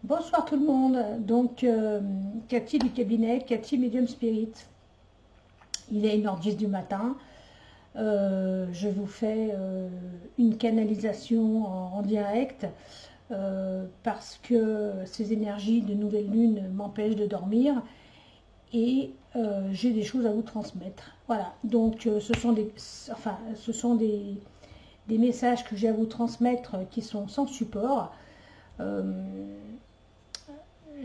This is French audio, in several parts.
Bonsoir tout le monde, donc Cathy du cabinet, Cathy Medium Spirit. Il est 1h10 du matin, je vous fais une canalisation en direct parce que ces énergies de nouvelle lune m'empêchent de dormir et j'ai des choses à vous transmettre. Voilà, donc ce sont des messages que j'ai à vous transmettre qui sont sans support.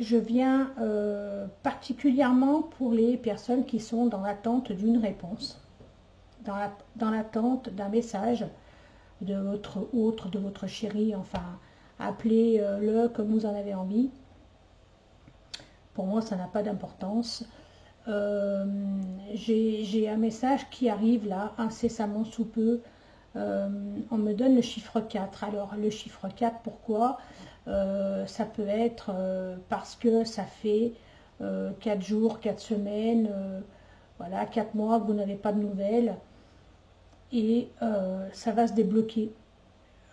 Je viens particulièrement pour les personnes qui sont dans l'attente d'une réponse, dans l'attente d'un message de votre autre, de votre chéri, enfin, appelez-le comme vous en avez envie. Pour moi, ça n'a pas d'importance. J'ai un message qui arrive là, incessamment sous peu. On me donne le chiffre 4. Alors, le chiffre 4, pourquoi ça peut être parce que ça fait 4 jours, 4 semaines, voilà, 4 mois que vous n'avez pas de nouvelles et ça va se débloquer.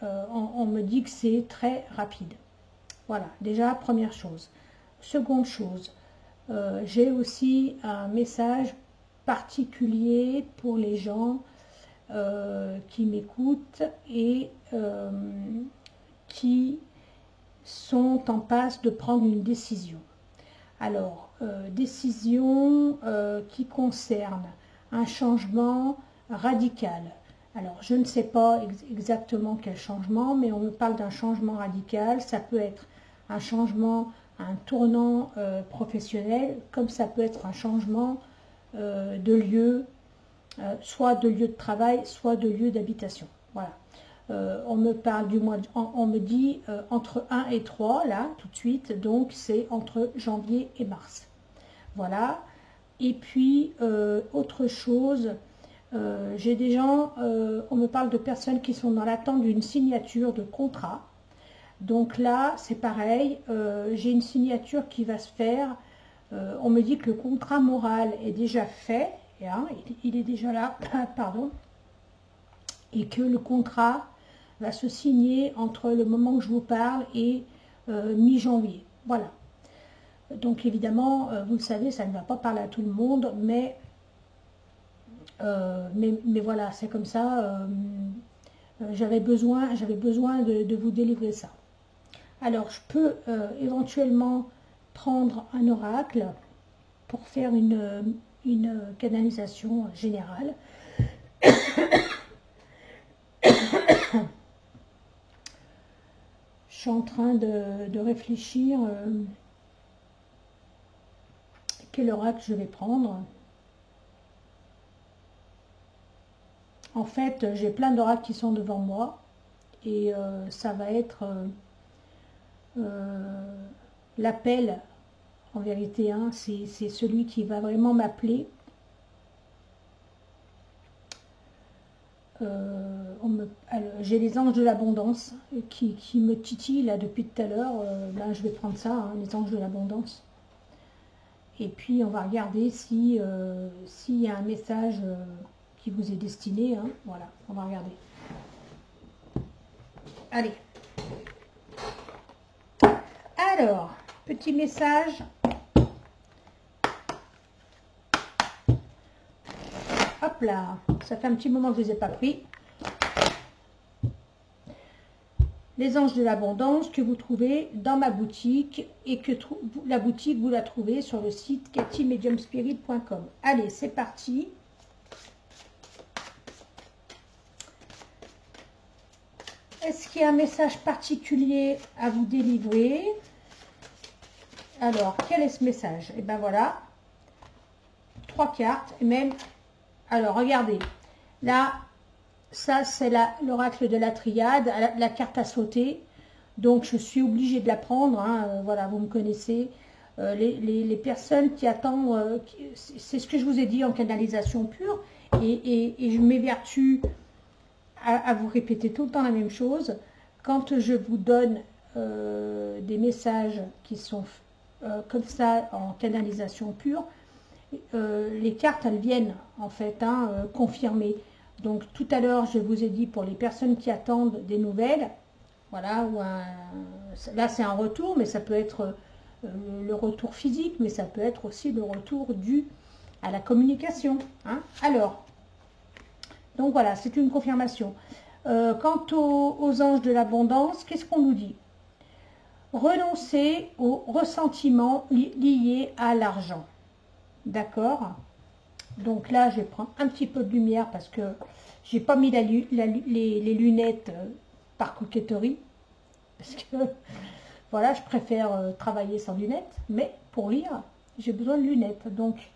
On me dit que c'est très rapide. Voilà, déjà, première chose. Seconde chose, j'ai aussi un message particulier pour les gens qui m'écoutent et qui sont en passe de prendre une décision. Alors, décision qui concerne un changement radical. Alors, je ne sais pas exactement quel changement, mais on me parle d'un changement radical. Ça peut être un changement, un tournant professionnel, comme ça peut être un changement de lieu, soit de lieu de travail, soit de lieu d'habitation. Voilà. On me parle du mois, on me dit entre 1 et 3, là, tout de suite, donc c'est entre janvier et mars. Voilà. Et puis, autre chose, j'ai des gens, on me parle de personnes qui sont dans l'attente d'une signature de contrat. Donc là, c'est pareil, j'ai une signature qui va se faire. On me dit que le contrat moral est déjà fait, hein, il est déjà là, pardon, et que le contrat va se signer entre le moment où je vous parle et mi-janvier. Voilà. Donc évidemment, vous le savez, ça ne va pas parler à tout le monde, mais voilà, c'est comme ça. J'avais besoin de vous délivrer ça. Alors, je peux éventuellement prendre un oracle pour faire une canalisation générale. Je suis en train de réfléchir quel oracle je vais prendre. En fait, j'ai plein d'oracles qui sont devant moi et ça va être l'appel, en vérité, hein, c'est celui qui va vraiment m'appeler. J'ai les anges de l'abondance qui me titillent là depuis tout à l'heure. Là, je vais prendre ça, hein, les anges de l'abondance. Et puis, on va regarder s'il y a un message qui vous est destiné. Hein. Voilà, on va regarder. Allez. Alors, petit message. Hop là, ça fait un petit moment que je ne les ai pas pris. Les anges de l'abondance que vous trouvez dans ma boutique et que la boutique, vous la trouvez sur le site kathymediumspirit.com. Allez, c'est parti. Est-ce qu'il y a un message particulier à vous délivrer? Alors, quel est ce message? Et ben voilà, 3 cartes et même... Alors, regardez, là, ça c'est l'oracle de la triade, la carte à sauter, donc je suis obligée de la prendre, hein, voilà, vous me connaissez. Les personnes qui attendent, c'est ce que je vous ai dit en canalisation pure, et je m'évertue à vous répéter tout le temps la même chose. Quand je vous donne des messages qui sont comme ça en canalisation pure, les cartes elles viennent en fait confirmer. Donc tout à l'heure je vous ai dit pour les personnes qui attendent des nouvelles, voilà, ou là c'est un retour, mais ça peut être le retour physique, mais ça peut être aussi le retour dû à la communication. Hein. Alors, donc voilà, c'est une confirmation. Quant aux anges de l'abondance, qu'est-ce qu'on nous dit? Renoncer aux ressentiments liés à l'argent. D'accord? Donc là, je vais prendre un petit peu de lumière parce que j'ai pas mis les lunettes par coquetterie. Parce que, voilà, je préfère travailler sans lunettes. Mais pour lire, j'ai besoin de lunettes. Donc,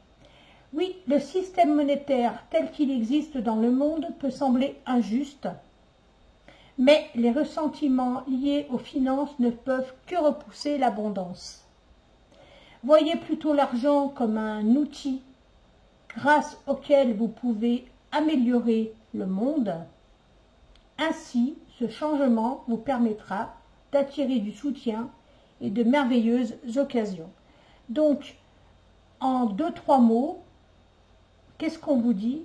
oui, le système monétaire tel qu'il existe dans le monde peut sembler injuste. Mais les ressentiments liés aux finances ne peuvent que repousser l'abondance. Voyez plutôt l'argent comme un outil grâce auquel vous pouvez améliorer le monde. Ainsi, ce changement vous permettra d'attirer du soutien et de merveilleuses occasions. Donc, en 2-3 mots, qu'est-ce qu'on vous dit?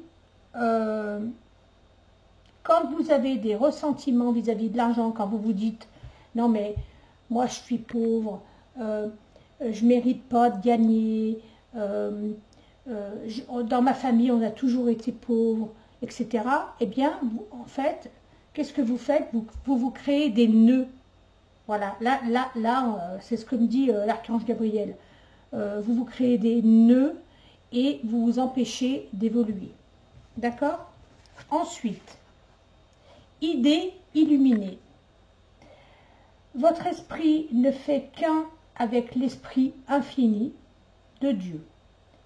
Quand vous avez des ressentiments vis-à-vis de l'argent, quand vous vous dites « Non mais moi je suis pauvre, je ne mérite pas de gagner, dans ma famille on a toujours été pauvre, etc. » Eh bien, en fait, qu'est-ce que vous faites? Vous créez des nœuds. Voilà, là c'est ce que me dit l'archange Gabriel. Vous créez des nœuds et vous vous empêchez d'évoluer. D'accord? Ensuite, idée illuminée. Votre esprit ne fait qu'un avec l'esprit infini de Dieu.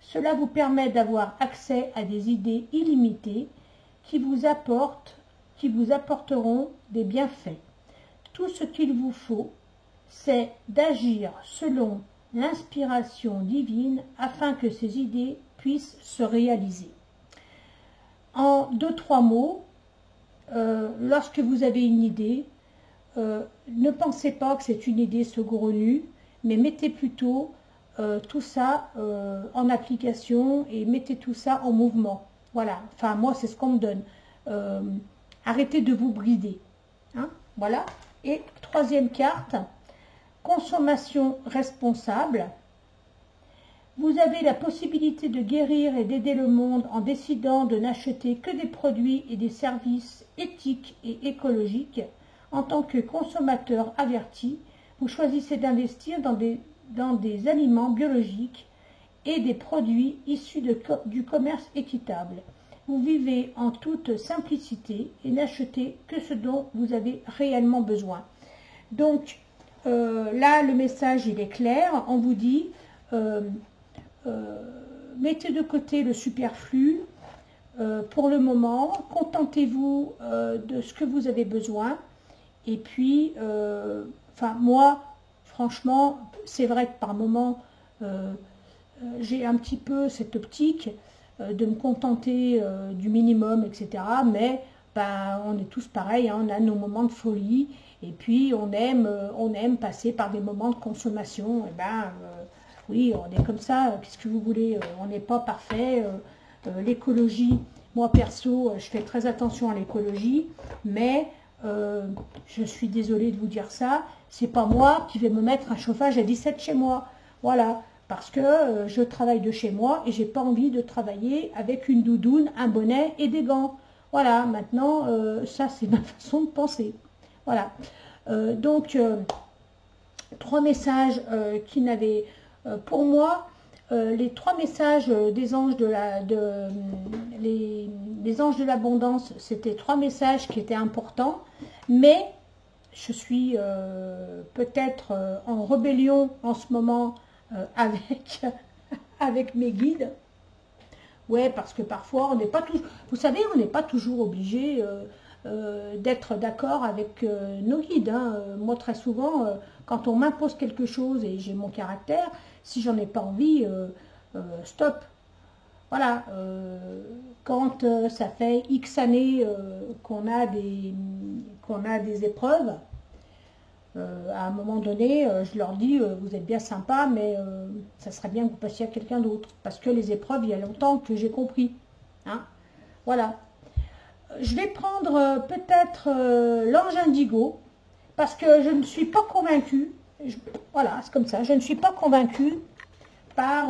Cela vous permet d'avoir accès à des idées illimitées qui vous apporteront des bienfaits. Tout ce qu'il vous faut, c'est d'agir selon l'inspiration divine afin que ces idées puissent se réaliser. En 2-3 mots, lorsque vous avez une idée, ne pensez pas que c'est une idée saugrenue, mais mettez plutôt tout ça en application et mettez tout ça en mouvement. Voilà, enfin moi c'est ce qu'on me donne. Arrêtez de vous brider. Hein, voilà. Et 3e carte, consommation responsable. Vous avez la possibilité de guérir et d'aider le monde en décidant de n'acheter que des produits et des services éthiques et écologiques. En tant que consommateur averti, vous choisissez d'investir dans des aliments biologiques et des produits issus du commerce équitable. Vous vivez en toute simplicité et n'achetez que ce dont vous avez réellement besoin. Donc là, le message il est clair. On vous dit mettez de côté le superflu pour le moment, contentez-vous de ce que vous avez besoin. Et puis, enfin moi, franchement, c'est vrai que par moment, j'ai un petit peu cette optique de me contenter du minimum, etc. Mais ben, on est tous pareils, hein, on a nos moments de folie, et puis on aime passer par des moments de consommation. Et ben, oui, on est comme ça, qu'est-ce que vous voulez, on n'est pas parfait. L'écologie, moi perso, je fais très attention à l'écologie, mais je suis désolée de vous dire ça, c'est pas moi qui vais me mettre un chauffage à 17 chez moi. Voilà, parce que je travaille de chez moi et j'ai pas envie de travailler avec une doudoune, un bonnet et des gants. Voilà, maintenant, ça c'est ma façon de penser. Voilà, donc 3 messages qui n'avaient... pour moi, les 3 messages des anges les anges de l'abondance, c'était 3 messages qui étaient importants, mais je suis peut-être en rébellion en ce moment avec mes guides. Ouais, parce que parfois, on n'est pas toujours... Vous savez, on n'est pas toujours obligé d'être d'accord avec nos guides. Hein. Moi, très souvent, quand on m'impose quelque chose et j'ai mon caractère, si j'en ai pas envie, stop. Voilà. Quand ça fait X années qu'on a des épreuves, à un moment donné, je leur dis, vous êtes bien sympa, mais ça serait bien que vous passiez à quelqu'un d'autre. Parce que les épreuves, il y a longtemps que j'ai compris. Hein. Voilà. Je vais prendre peut-être l'ange indigo, parce que je ne suis pas convaincue, voilà, c'est comme ça, je ne suis pas convaincue par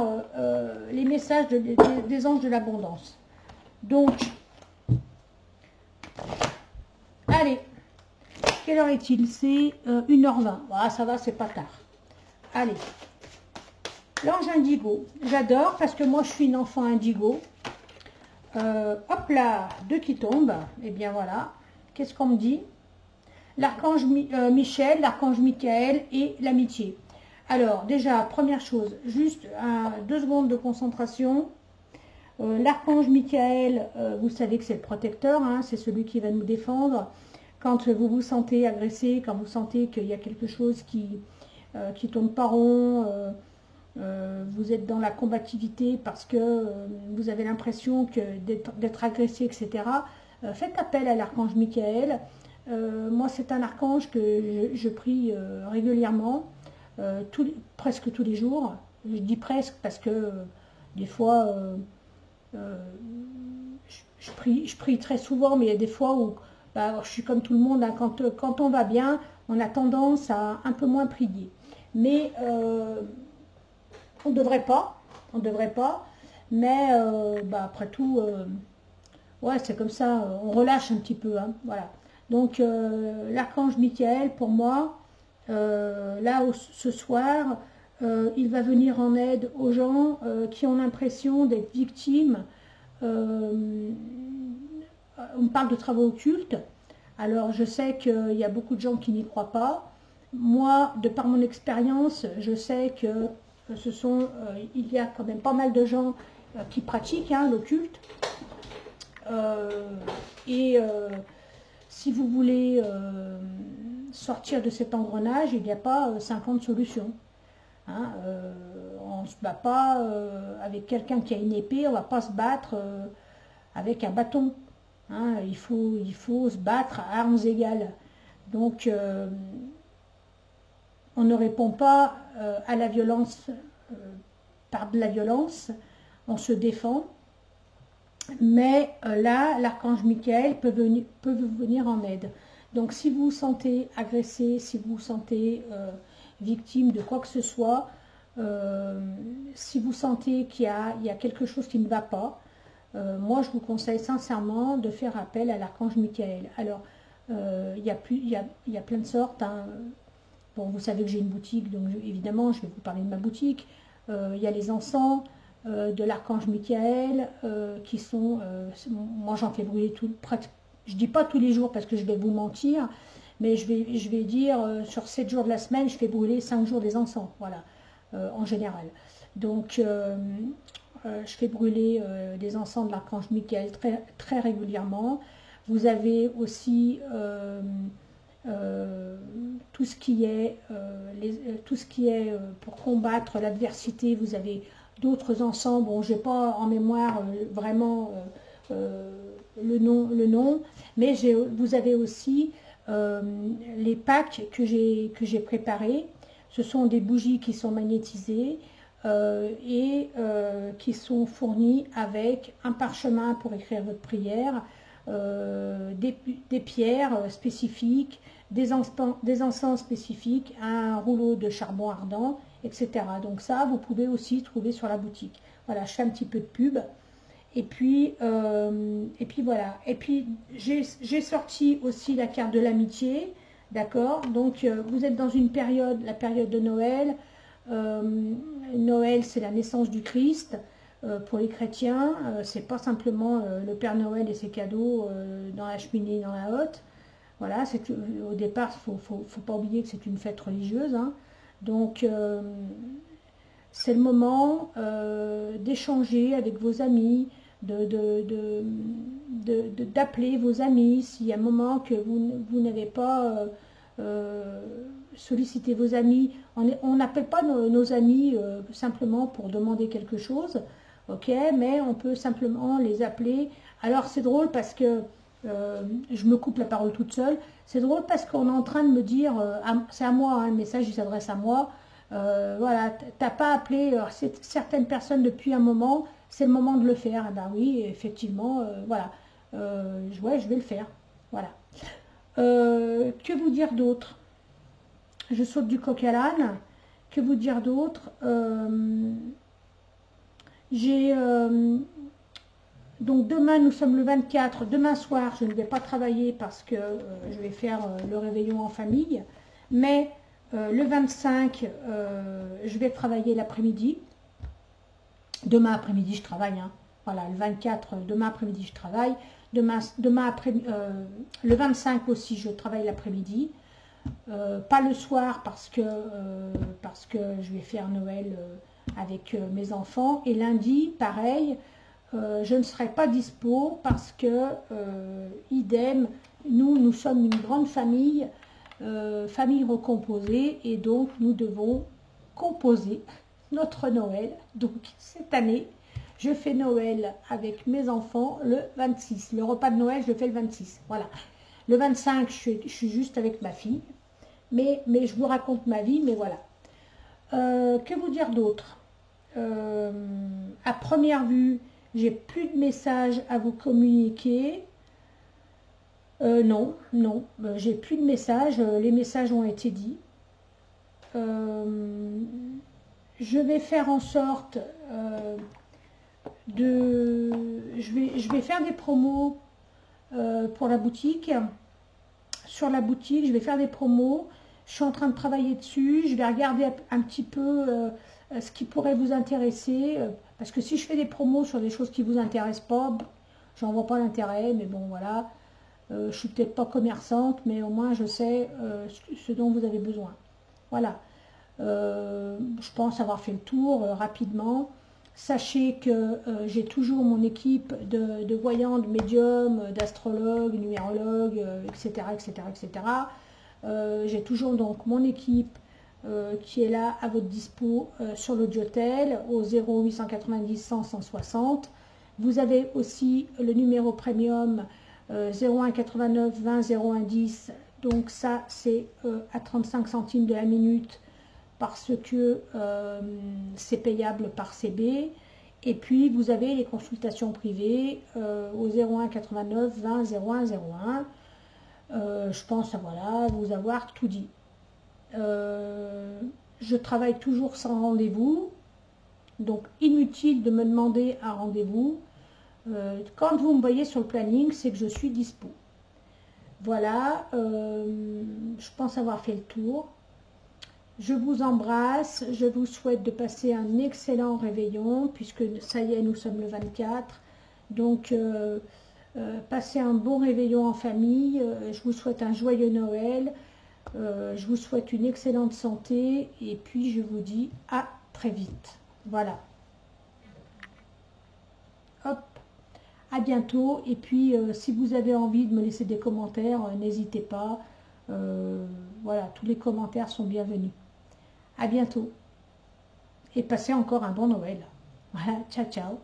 les messages des anges de l'abondance. Donc, allez, quelle heure est-il? C'est 1h20. Voilà, ça va, c'est pas tard. Allez, l'ange indigo, j'adore parce que moi je suis une enfant indigo. Hop là, deux qui tombent, et bien voilà, qu'est-ce qu'on me dit? L'archange Michel, l'archange Michael et l'amitié. Alors déjà, première chose, juste 2 secondes de concentration. L'archange Michael, vous savez que c'est le protecteur, hein, c'est celui qui va nous défendre. Quand vous vous sentez agressé, quand vous sentez qu'il y a quelque chose qui tourne pas rond, vous êtes dans la combativité parce que vous avez l'impression d'être agressé, etc. Faites appel à l'archange Michael. Moi, c'est un archange que je prie régulièrement, presque tous les jours. Je dis presque parce que des fois, je prie très souvent, mais il y a des fois où bah, je suis comme tout le monde, hein, quand on va bien, on a tendance à un peu moins prier. Mais on ne devrait pas, mais bah, après tout, ouais, c'est comme ça, on relâche un petit peu, hein, voilà. Donc, l'archange Michael, pour moi, là, ce soir, il va venir en aide aux gens qui ont l'impression d'être victimes. On parle de travaux occultes. Alors, je sais qu'il y a beaucoup de gens qui n'y croient pas. Moi, de par mon expérience, je sais que il y a quand même pas mal de gens qui pratiquent hein, l'occulte. Si vous voulez sortir de cet engrenage, il n'y a pas 50 solutions. Hein, on ne se bat pas avec quelqu'un qui a une épée, on ne va pas se battre avec un bâton. Hein, il faut se battre à armes égales. Donc, on ne répond pas à la violence par de la violence, on se défend. Mais là, l'archange Michael peut vous venir en aide. Donc, si vous vous sentez agressé, si vous vous sentez victime de quoi que ce soit, si vous sentez qu'il y a quelque chose qui ne va pas, moi, je vous conseille sincèrement de faire appel à l'archange Michael. Alors, il y a plein de sortes. Hein. Bon, vous savez que j'ai une boutique, donc évidemment, je vais vous parler de ma boutique. Il y a les encens de l'archange Michael qui sont, moi j'en fais brûler je dis pas tous les jours parce que je vais vous mentir, mais je vais dire sur 7 jours de la semaine, je fais brûler 5 jours des encens, voilà, en général. Donc je fais brûler des encens de l'archange Michael très, très régulièrement. Vous avez aussi tout ce qui est pour combattre l'adversité. Vous avez d'autres encens, bon, je n'ai pas en mémoire vraiment le nom, mais vous avez aussi les packs que j'ai préparés. Ce sont des bougies qui sont magnétisées et qui sont fournies avec un parchemin pour écrire votre prière, des pierres spécifiques, des encens spécifiques, un rouleau de charbon ardent, etc. Donc ça, vous pouvez aussi trouver sur la boutique. Voilà, je fais un petit peu de pub. Et puis voilà. Et puis, j'ai sorti aussi la carte de l'amitié. D'accord? Donc, vous êtes dans une période, la période de Noël. Noël, c'est la naissance du Christ. Pour les chrétiens, c'est pas simplement le Père Noël et ses cadeaux dans la cheminée, dans la hotte. Voilà, au départ, faut pas oublier que c'est une fête religieuse. Hein. Donc, c'est le moment d'échanger avec vos amis, d'appeler vos amis. S'il y a un moment que vous n'avez pas sollicité vos amis, on n'appelle pas nos amis simplement pour demander quelque chose, ok, mais on peut simplement les appeler. Alors, c'est drôle parce que je me coupe la parole toute seule. C'est drôle parce qu'on est en train de me dire, c'est à moi, hein, le message il s'adresse à moi, voilà, t'as pas appelé certaines personnes depuis un moment, c'est le moment de le faire. Eh ben oui, effectivement, voilà, ouais, je vais le faire, voilà. Que vous dire d'autre? je saute du coq à l'âne. Que vous dire d'autre? J'ai donc demain, nous sommes le 24. Demain soir, je ne vais pas travailler parce que je vais faire le réveillon en famille. Mais le 25, je vais travailler l'après-midi. Demain après-midi, je travaille. Hein. Voilà, le 24, demain après-midi, je travaille. Le 25 aussi, je travaille l'après-midi. Pas le soir parce que je vais faire Noël avec mes enfants. Et lundi, pareil, je ne serai pas dispo parce que, idem, nous sommes une grande famille, famille recomposée, et donc nous devons composer notre Noël. Donc cette année, je fais Noël avec mes enfants le 26. Le repas de Noël, je le fais le 26. Voilà. Le 25, je suis juste avec ma fille. Mais je vous raconte ma vie, mais voilà. Que vous dire d'autre? À première vue, j'ai plus de messages à vous communiquer. Non, j'ai plus de messages. Les messages ont été dits. Je vais faire en sorte je vais faire des promos pour la boutique. Sur la boutique, je vais faire des promos. Je suis en train de travailler dessus. Je vais regarder un petit peu ce qui pourrait vous intéresser. Parce que si je fais des promos sur des choses qui ne vous intéressent pas, j'en vois pas l'intérêt. Mais bon, voilà. Je suis peut-être pas commerçante, mais au moins je sais ce dont vous avez besoin. Voilà. Je pense avoir fait le tour rapidement. Sachez que j'ai toujours mon équipe de voyants, de médiums, d'astrologues, numérologues, etc. etc., etc. J'ai toujours donc mon équipe qui est là à votre dispo sur l'Audiotel au 0890 100 160. Vous avez aussi le numéro premium 01 89 20 01 10. Donc ça c'est à 35 centimes de la minute, parce que c'est payable par CB. Et puis vous avez les consultations privées au 01 89 20 01 01. Je pense voilà, vous avoir tout dit. Je travaille toujours sans rendez-vous, donc inutile de me demander un rendez-vous. Quand vous me voyez sur le planning, c'est que je suis dispo. Voilà, je pense avoir fait le tour. Je vous embrasse, je vous souhaite de passer un excellent réveillon, puisque ça y est, nous sommes le 24. Donc, passez un bon réveillon en famille. Je vous souhaite un joyeux Noël. Je vous souhaite une excellente santé. Et puis, je vous dis à très vite. Voilà. Hop. À bientôt. Et puis, si vous avez envie de me laisser des commentaires, n'hésitez pas. Voilà, tous les commentaires sont bienvenus. À bientôt. Et passez encore un bon Noël. Voilà, ciao, ciao.